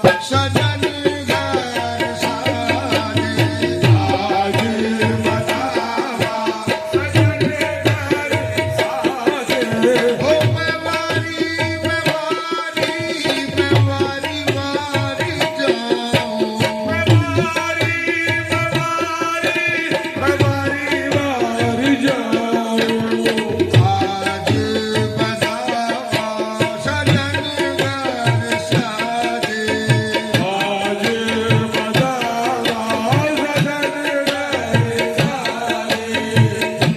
सजन घर साजे आज बतावा सजन घर साजे हो मैं वारी वारी वारी जाऊं मैं वारी वारी जाऊं आज बतावा सजन घर साजे आज बतावा सजन घर साजे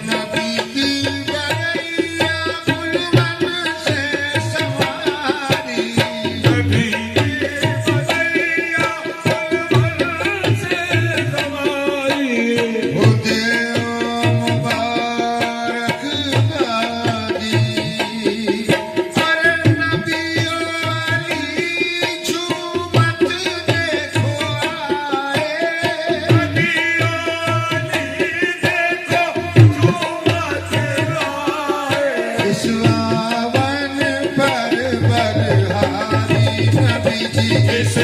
नबी की बरैया गुलवन से सवारी नबी की बरैया गुलवन से सवारी हो देओ मुबारक गादी अरे नबियों वाली झूमत देखो आए नबियों वाली देखो झूमत आए इस आवन पर बरहारी नबी जी इस